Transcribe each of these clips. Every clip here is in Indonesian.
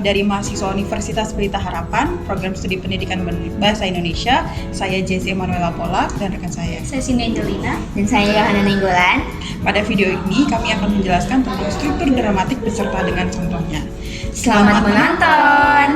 kami dari mahasiswa Universitas Pelita Harapan, Program Studi Pendidikan Bahasa Indonesia. Saya Jesse Emanuela Polak dan rekan saya Sini Angelina. Dan saya Yohana Nenggolan. Pada video ini kami akan menjelaskan tentang struktur dramatik beserta dengan contohnya. Selamat menonton!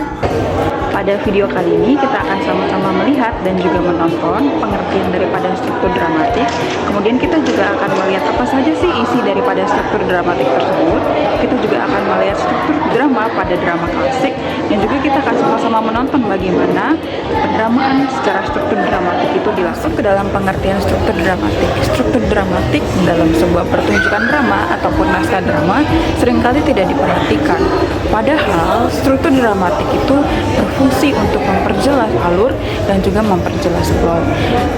Pada video kali ini kita akan sama-sama melihat dan juga menonton pengertian daripada struktur dramatik. Kemudian kita juga akan melihat apa saja sih isi daripada struktur dramatik tersebut. Kita juga akan melihat struktur drama pada drama klasik, dan juga kita akan sama-sama menonton bagaimana pendramaan secara struktur dramatik itu dilakukan. Ke dalam pengertian struktur dramatik. Struktur dramatik dalam sebuah pertunjukan drama ataupun naskah drama seringkali tidak diperhatikan. Padahal struktur dramatik itu berfungsi untuk memperjelas alur dan juga memperjelas plot.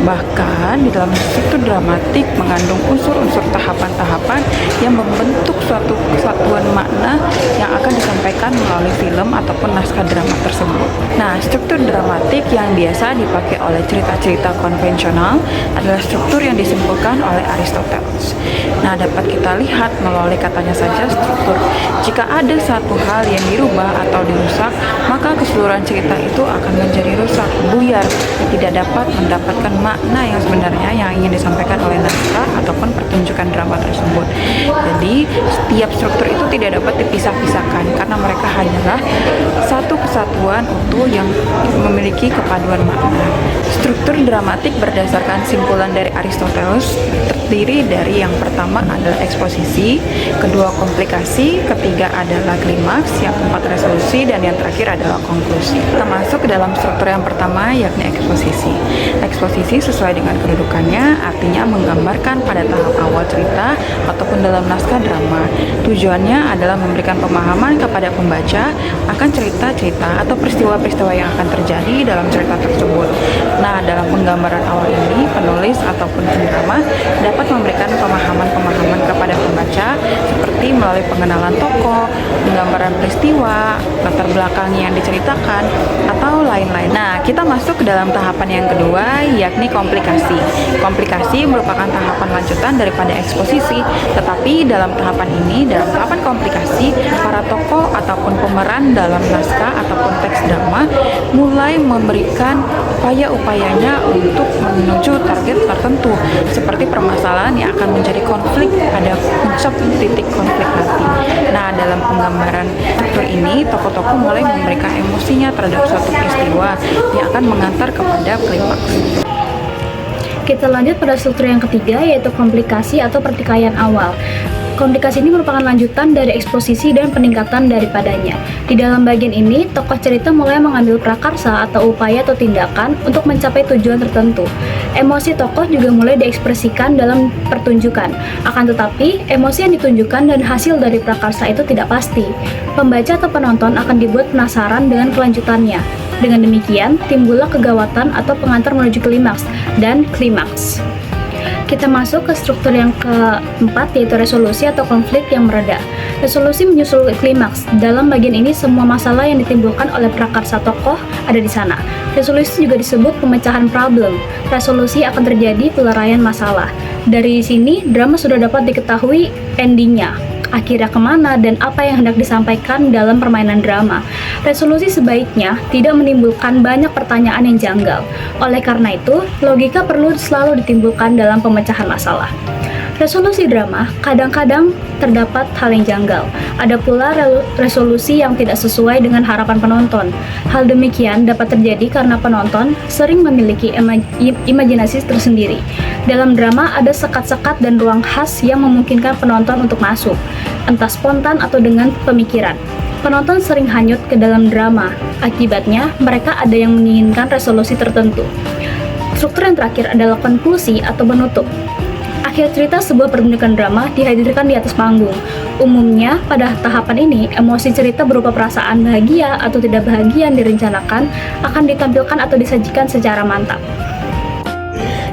Bahkan di dalam struktur dramatik mengandung unsur-unsur tahapan-tahapan yang membentuk suatu kesatuan makna yang akan disampaikan melalui film ataupun naskah drama tersebut. Nah, struktur dramatik yang biasa dipakai oleh cerita-cerita konvensional adalah struktur yang disimpulkan oleh Aristoteles. Nah, dapat kita lihat melalui katanya saja struktur. Jika ada satu hal yang dirubah atau dirusak, maka keseluruhan cerita itu akan menjadi rusak, buyar, dan tidak dapat mendapatkan makna yang sebenarnya yang ingin disampaikan oleh naskah ataupun pertunjukan drama tersebut. Jadi, setiap struktur itu tidak dapat dipisah-pisahkan karena mereka hanyalah satu kesatuan utuh yang memiliki kepaduan makna. Struktur dramatik berdasarkan simpulan dari Aristoteles terdiri dari yang pertama adalah eksposisi, kedua komplikasi, ketiga adalah klimaks, yang keempat resolusi, dan yang terakhir adalah konklusi. Kita masuk ke dalam struktur yang pertama, yakni eksposisi. Eksposisi sesuai dengan kedudukannya artinya menggambarkan pada tahap awal cerita ataupun dalam naskah drama. Tujuannya adalah memberikan pemahaman kepada pembaca akan cerita-cerita atau peristiwa-peristiwa yang akan terjadi dalam cerita tersebut. Nah, dalam penggambaran awal ini, penulis ataupun pendrama dapat memberikan pemahaman-pemahaman kepada pembaca seperti melalui pengenalan tokoh, penggambaran peristiwa, latar belakang yang diceritakan, atau lain-lain. Nah, kita masuk ke dalam tahapan yang kedua, yakni komplikasi. Komplikasi merupakan tahapan lanjutan daripada eksposisi, tetapi dalam tahapan ini, dalam tahapan komplikasi, para tokoh ataupun pemeran dalam naskah ataupun teks drama mulai memberikan upaya-upayanya untuk menuju target tertentu, seperti permasalahan yang akan menjadi konflik pada puncak titik konflik nanti. Nah, dalam penggambaran struktur ini, tokoh-tokoh mulai memberikan emosinya terhadap suatu peristiwa yang akan mengantar kepada klimaks. Kita lanjut pada struktur yang ketiga, yaitu komplikasi atau pertikaian awal. Komplikasi ini merupakan lanjutan dari eksposisi dan peningkatan daripadanya. Di dalam bagian ini, tokoh cerita mulai mengambil prakarsa atau upaya atau tindakan untuk mencapai tujuan tertentu. Emosi tokoh juga mulai diekspresikan dalam pertunjukan. Akan tetapi, emosi yang ditunjukkan dan hasil dari prakarsa itu tidak pasti. Pembaca atau penonton akan dibuat penasaran dengan kelanjutannya. Dengan demikian, timbullah kegawatan atau pengantar menuju klimaks dan klimaks. Kita masuk ke struktur yang keempat, yaitu resolusi atau konflik yang mereda. Resolusi menyusul klimaks. Dalam bagian ini, semua masalah yang ditimbulkan oleh prakarsa tokoh ada di sana. Resolusi juga disebut pemecahan problem. Resolusi akan terjadi peluraian masalah. Dari sini, drama sudah dapat diketahui endingnya, akhirnya kemana dan apa yang hendak disampaikan dalam permainan drama. Resolusi sebaiknya tidak menimbulkan banyak pertanyaan yang janggal. Oleh karena itu, logika perlu selalu ditimbulkan dalam pemecahan masalah. Resolusi drama kadang-kadang terdapat hal yang janggal. Ada pula resolusi yang tidak sesuai dengan harapan penonton. Hal demikian dapat terjadi karena penonton sering memiliki imajinasi tersendiri. Dalam drama ada sekat-sekat dan ruang khas yang memungkinkan penonton untuk masuk, entah spontan atau dengan pemikiran. Penonton sering hanyut ke dalam drama. Akibatnya, mereka ada yang menginginkan resolusi tertentu. Struktur yang terakhir adalah konklusi atau penutup. Akhir cerita sebuah pertunjukan drama dihadirkan di atas panggung. Umumnya, pada tahapan ini, emosi cerita berupa perasaan bahagia atau tidak bahagia yang direncanakan akan ditampilkan atau disajikan secara mantap.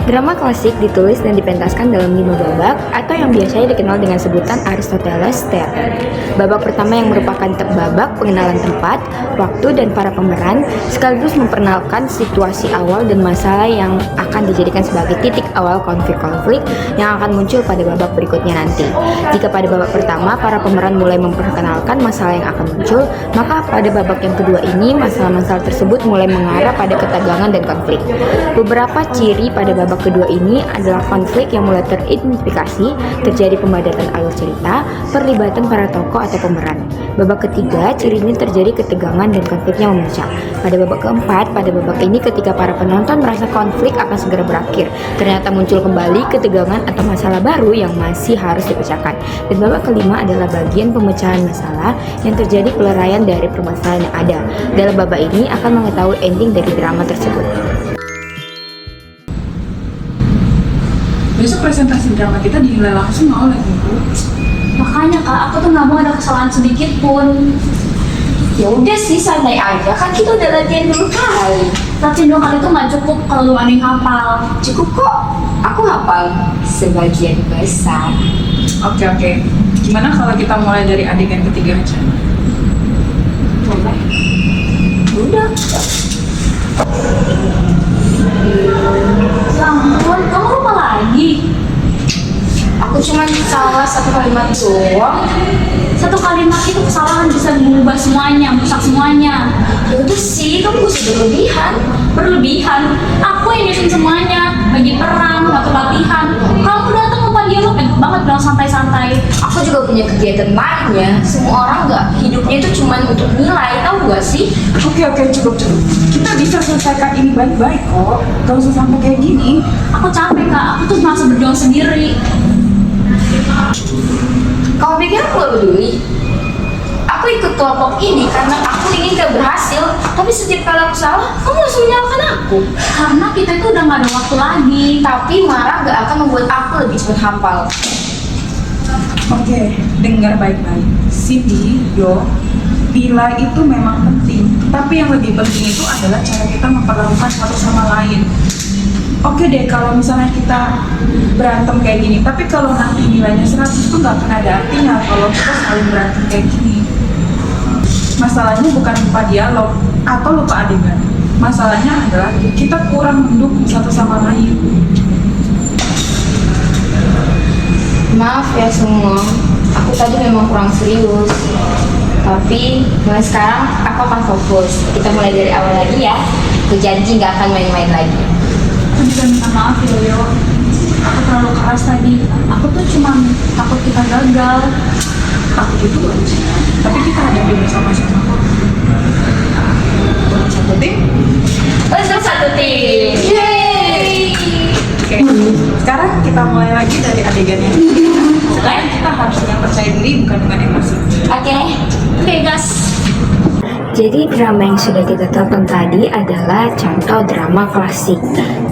Drama klasik ditulis dan dipentaskan dalam 5 babak atau yang biasanya dikenal dengan sebutan Aristoteles Theater. Babak pertama yang merupakan babak pengenalan tempat, waktu, dan para pemeran sekaligus memperkenalkan situasi awal dan masalah yang akan dijadikan sebagai titik awal konflik-konflik yang akan muncul pada babak berikutnya nanti. Jika pada babak pertama para pemeran mulai memperkenalkan masalah yang akan muncul, maka pada babak yang kedua ini masalah-masalah tersebut mulai mengarah pada ketegangan dan konflik. Beberapa ciri pada babak kedua ini adalah konflik yang mulai teridentifikasi, terjadi pemadatan alur cerita, perlibatan para tokoh atau pemeran. Babak ketiga, cirinya terjadi ketegangan dan konfliknya memuncak. Pada babak keempat, pada babak ini ketika para penonton merasa konflik akan segera berakhir, ternyata muncul kembali ketegangan atau masalah baru yang masih harus dipecahkan. Dan babak kelima adalah bagian pemecahan masalah yang terjadi peluraian dari permasalahan yang ada. Dalam babak ini akan mengetahui ending dari drama tersebut. Besok presentasi drama kita dinilai langsung oleh guru. Makanya Kak, aku tuh nggak mau ada kesalahan sedikit pun. Ya udah sih, santai aja, kan kita udah latihan 2 kali. Latihan 2 kali tuh nggak cukup kalau lu aneh hafal. Cukup kok, aku hafal sebagian besar. Oke. Gimana kalau kita mulai dari adegan ketiga aja? Boleh. Udah. Ya ampun, kamu lupa lagi. Aku cuma salah 1 kalimat doang. 1 kalimat itu kesalahan bisa mengubah semuanya, merusak semuanya. Ya udah sih, kamu gak usah berlebihan. Berlebihan. Aku yang nyusun semuanya, bagi perang, atau latihan. Kamu datang lupa dialog, enak banget bilang santai-santai. Aku juga punya kegiatan lainnya. Semua orang gak hidupnya itu cuma untuk nilai, tahu gak sih? Oke, cukup. Kita bisa selesaikan ini baik-baik kok. Gak usah sampai kayak gini. Aku capek Kak, aku tuh merasa berjuang sendiri. Kamu pikir aku gak peduli? Aku ikut kelompok ini karena aku ingin kamu berhasil. Tapi setiap kali aku salah, kamu langsung menyalahkan aku. Karena kita itu udah gak ada waktu lagi. Tapi marah gak akan membuat aku lebih cepat hafal. Oke, dengar baik-baik. Cindy, nilai itu memang penting. Tapi yang lebih penting itu adalah cara kita memperlakukan satu sama lain. Oke deh, kalau misalnya kita berantem kayak gini, tapi kalau nanti nilainya 100 itu nggak pernah ada artinya kalau kita saling berantem kayak gini. Masalahnya bukan lupa dialog atau lupa adegan. Masalahnya adalah kita kurang mendukung satu sama lain. Maaf ya semua, aku tadi memang kurang serius. Tapi mulai sekarang aku akan fokus. Kita mulai dari awal lagi ya. Aku janji gak akan main-main lagi. Aku juga minta maaf ya Yo. Aku terlalu keras tadi. Aku tuh cuma takut kita gagal. Takut itu aja. Tapi kita hadapi bersama-sama kok. Satu tim. Untuk satu tim. Yeay. Oke. Sekarang kita mulai lagi dari adegannya. Sekarang kita harus dengan percaya diri bukan dengan emosi. Oke guys. Jadi drama yang sudah kita tonton tadi adalah contoh drama klasik.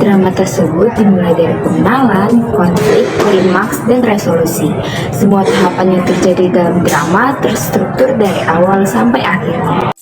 Drama tersebut dimulai dari pengenalan, konflik, klimaks, dan resolusi. Semua tahapan yang terjadi dalam drama terstruktur dari awal sampai akhirnya.